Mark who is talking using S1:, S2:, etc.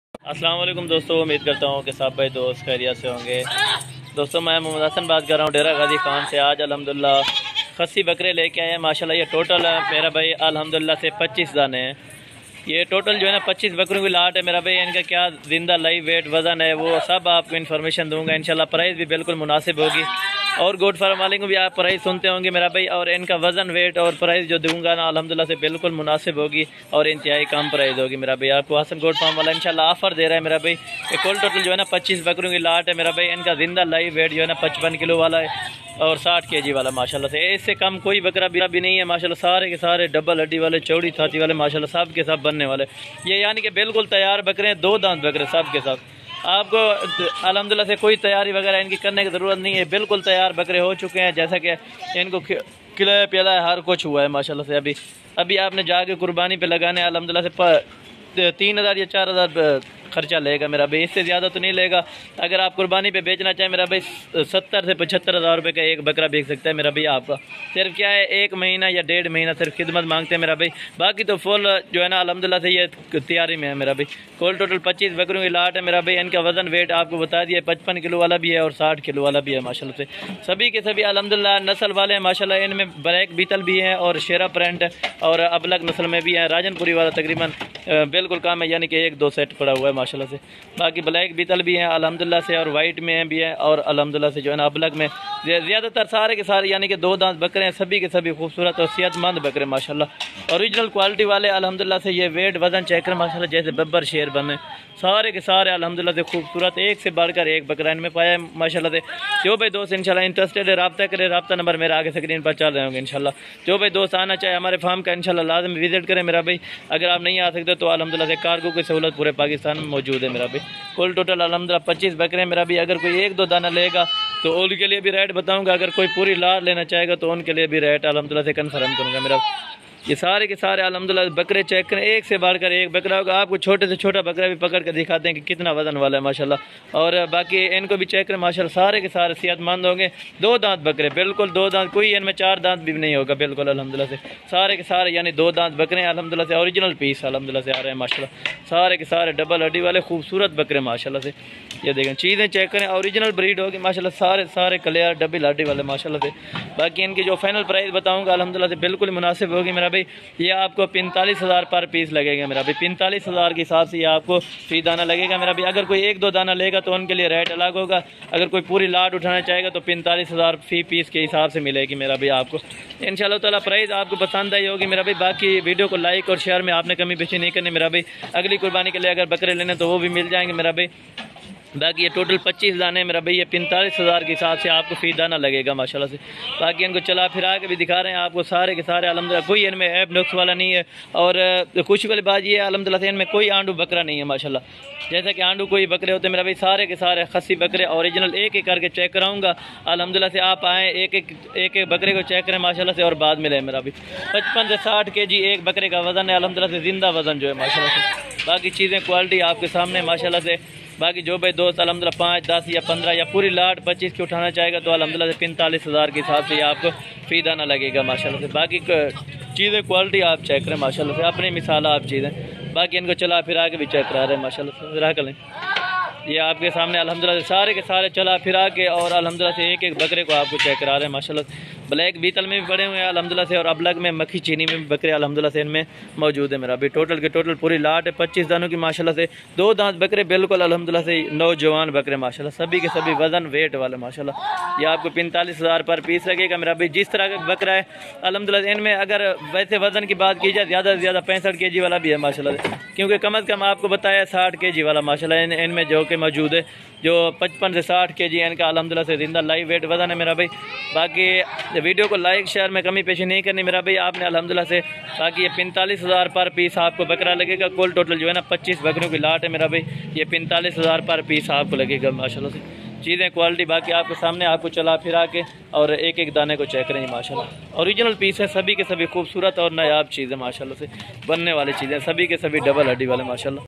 S1: अस्सलाम वालेकुम दोस्तों, उम्मीद करता हूँ कि सब भाई दोस्त खैरियत से होंगे। दोस्तों मैं मोहम्मद हसन बात कर रहा हूँ डेरा गाजी खान से। आज अल्हम्दुलिल्लाह खस्सी बकरे लेके आए हैं माशाल्लाह। ये टोटल मेरा भाई अल्हम्दुलिल्लाह से 25 दाने हैं। ये टोटल जो है ना 25 बकरों की लाट है मेरा भाई। इनका क्या जिंदा लाइव वेट वज़न है वो सब आपको इन्फॉर्मेशन दूंगा इंशाल्लाह। प्राइस भी बिल्कुल मुनासिब होगी और गोट फार्म वाले को भी आप प्राइस सुनते होंगे मेरा भाई। और इनका वज़न वेट और प्राइस जो दूंगा ना अल्हम्दुलिल्लाह से बिल्कुल मुनासिब होगी और इंतहाई कम प्राइस होगी मेरा भाई। आपको हसन गोट फार्म वाला इंशाल्लाह ऑफर दे रहा है मेरा भाई। ये कुल टोटल जो है ना 25 बकरों की लाट है मेरा भाई। इनका जिंदा लाइव वेट जो है ना 55 किलो वाला है और 60 kg वाला माशाल्लाह से। इससे कम कोई बकरा भी नहीं है माशाल्लाह। सारे के सारे डबल हड्डी वाले, चौड़ी छाती वाले माशाल्लाह, सब के सब बनने वाले। ये यानी कि बिल्कुल तैयार बकरे हैं, 2 दांत बकरे सब के सब। आपको अल्हम्दुलिल्लाह से कोई तैयारी वगैरह इनकी करने की ज़रूरत नहीं है। बिल्कुल तैयार बकरे हो चुके हैं। जैसा कि इनको खिलाया पिलाया हर कुछ हुआ है माशाल्लाह से। अभी आपने जाके कुर्बानी पे लगाने अल्हम्दुलिल्लाह से 3000 या 4000 खर्चा लेगा मेरा भाई। इससे ज़्यादा तो नहीं लेगा। अगर आप कुर्बानी पे बेचना चाहें मेरा भाई 70 से 75 हज़ार रुपये का एक बकरा बेच सकता है मेरा भाई। आपका सिर्फ क्या है 1 महीना या 1.5 महीना सिर्फ खिदमत मांगते हैं मेरा भाई। बाकी तो फुल जो है ना अल्हम्दुलिल्लाह से ये तैयारी में है मेरा भाई। कुल टोटल 25 बकरों की लाट है मेरा भाई। इनका वज़न वेट आपको बता दिया 55 किलो वाला भी है और 60 किलो वाला भी है माशाल्लाह से। सभी के सभी अल्हम्दुलिल्लाह नस्ल वाले हैं माशाल्लाह। इनमें ब्लैक बीतल भी हैं और शेरा प्रिंट और अबलग नस्ल में भी हैं। राजनपुरी वाला तकरीबन बिल्कुल काम है, यानी कि 1-2 सेट पड़ा हुआ है माशाल्लाह से। बाकी ब्लैक बीतल भी हैं अल्हम्दुलिल्लाह से और वाइट में भी हैं और अल्हम्दुलिल्लाह से जो है ना अबलग में ज़्यादातर सारे के सारे यानी कि 2 दांत बकरे हैं। सभी के सभी खूबसूरत और सेहतमंद बकरे माशाल्लाह। ओरिजिनल क्वालिटी वाले अल्हम्दुलिल्लाह से। ये वेट वज़न चेक करें माशाल्लाह, जैसे बब्बर शेर बने सारे के सारे अल्हम्दुलिल्लाह से खूबसूरत। एक से बढ़कर एक बकरा इनमें पाया है माशाल्लाह से। जो भाई दोस्त इंशाल्लाह इंटरेस्टेड है रब्ता करे। रब्ता नंबर मेरा आगे स्क्रीन पर चल रहे होंगे इंशाल्लाह। जो भाई दोस्त आना चाहे हमारे फार्म का इंशाल्लाह लाजम विजिट करें मेरा भाई। अगर आप नहीं आ सकते तो अल्हम्दुलिल्लाह से कार्गो की सहूलत पूरे पाकिस्तान में मौजूद है मेरा भाई। कुल टोटल अल्हम्दुलिल्लाह 25 बकरे मेरा भी। अगर कोई 1-2 दाना लेगा तो उनके लिए भी रेट बताऊंगा। अगर कोई पूरी लाट लेना चाहेगा तो उनके लिए भी रेट अल्हम्दुलिल्लाह से कन्फर्म करूंगा मेरा। ये सारे के सारे अल्हम्दुलिल्लाह बकरे चेक करें, एक से बढ़कर एक बकरा होगा। आपको छोटे से छोटा बकरा भी पकड़ कर दिखाते हैं कि कितना वजन वाला है माशाल्लाह। और बाकी इनको भी चेक करें माशाल्लाह। सारे के सारे सेहतमंद होंगे। 2 दांत बकरे बिल्कुल 2 दांत, कोई इनमें 4 दांत भी नहीं होगा बिल्कुल अल्हम्दुलिल्लाह से। सारे के सारे यानी 2 दांत बकरे अल्हम्दुलिल्लाह से। ओरिजिनल पीस अल्हम्दुलिल्लाह से आ रहे हैं माशाल्लाह। सारे के सारे डबल हड्डी वाले खूबसूरत बकरे माशाल्लाह से। ये देखें चीज़ें चेक करें, ओरिजिनल ब्रीड होगी माशाल्लाह। सारे सारे क्लियर डबल हड्डी वाले माशाल्लाह से। बाकी इनकी जो फाइनल प्राइस बताऊँगा अल्हम्दुलिल्लाह से बिल्कुल मुनासिब होगी मेरा भाई। ये आपको 45,000 पर पीस लगेगा मेरा भाई। 45,000 के हिसाब से ये आपको फी दाना लगेगा मेरा भाई। अगर कोई 1-2 दाना लेगा तो उनके लिए रेट अलग होगा। अगर कोई पूरी लाट उठाना चाहेगा तो 45,000 फी पीस के हिसाब से मिलेगी मेरा भाई आपको इंशाल्लाह ताला। प्राइस आपको पसंद आई होगी मेरा भाई। बाकी वीडियो को लाइक और शेयर में आपने कमी पेशी नहीं करनी मेरा भाई। अगली कुर्बानी के लिए अगर बकरे लेने तो वो भी मिल जाएंगे मेरा भाई। बाकी ये टोटल 25 दाने मेरा भाई। ये 45,000 के हिसाब से आपको फी दाना लगेगा माशाल्लाह से। बाकी इनको चला फिरा के भी दिखा रहे हैं आपको। सारे के सारे अल्हम्दुलिल्लाह कोई इनमें ऐप नुक्स वाला नहीं है। और खुशी वाली बात ये है अल्हम्दुलिल्लाह से इनमें कोई आंडू बकरा नहीं है माशाल्लाह। जैसा कि आंडू कोई बकरे होते हैं मेरा भाई। सारे के सारे खस्सी बकरे ओरिजिनल एक एक करके चेक कराऊंगा अल्हम्दुलिल्लाह से। आप आएँ एक एक बकरे को चेक करें माशाल्लाह से और बाद में लें मेरा भाई। 55 से 60 kg एक बकरे का वज़न है अल्हम्दुलिल्लाह से। जिंदा वज़न जो है माशाल्लाह से। बाकी चीज़ें क्वालिटी आपके सामने माशाल्लाह से। बाकी जो भाई दोस्त अल्हम्दुलिल्लाह 5, 10 या 15 या पूरी लाट 25 की उठाना चाहेगा तो अल्हम्दुलिल्लाह से 45,000 के हिसाब से आपको फी दाना लगेगा माशाल्लाह से। बाकी चीज़ें क्वालिटी आप चेक करें माशाल्लाह से। अपनी मिसाल आप चीज़ें बाकी इनको चला फिरा के भी चेक करा रहे हैं माशाल्लाह से। ज़रा करें ये आपके सामने अल्हम्दुलिल्लाह सारे के सारे चला फिरा के और अल्हम्दुलिल्लाह से एक एक बकरे को आपको चेक करा रहे हैं माशाल्लाह। ब्लैक बीतल में भी पड़े हुए हैं अल्हम्दुलिल्लाह से और अबलग में मक्खी चीनी में भी बकरे अल्हम्दुलिल्लाह से इनमें मौजूद है मेरा अभी। टोटल के टोटल पूरी लाट है 25 दानों की माशाल्लाह से। 2 दांत बकरे बिल्कुल अल्हम्दुलिल्लाह से नौजवान बकरे माशाल्लाह। सभी के सभी वज़न वेट वाले माशाल्लाह। ये आपको 45,000 पर पीस लगेगा मेरा भाई। जिस तरह का बकरा है अल्हम्दुलिल्लाह इनमें अगर वैसे वज़न की बात की जाए ज़्यादा से ज़्यादा 65 kg वाला भी है माशाल्लाह से। क्योंकि कम अज़ कम आपको बताया 60 kg वाला माशाल्लाह इनमें जो कि मौजूद है। जो 55 से 60 kg इनका अल्हम्दुलिल्लाह से जिंदा लाइव वेट वज़न है मेरा भाई। बाकी वीडियो को लाइक शेयर में कमी पेशी नहीं करनी मेरा भाई आपने अल्हम्दुलिल्लाह से। बाकी ये 45,000 पर पीस आपको बकरा लगेगा। कुल टोटल जो है ना 25 बकरियों की लाट है मेरा भाई। ये 45,000 पर पीस आपको लगेगा माशाल्लाह से। चीज़ें क्वालिटी बाकी आपके सामने आपको चला फिरा के और एक एक दाने को चेक करें माशाल्लाह। ओरिजिनल पीस है सभी के सभी खूबसूरत और नायाब चीज़ें माशाल्लाह से। बनने वाली चीज़ें सभी के सभी डबल हड्डी वाले माशाल्लाह।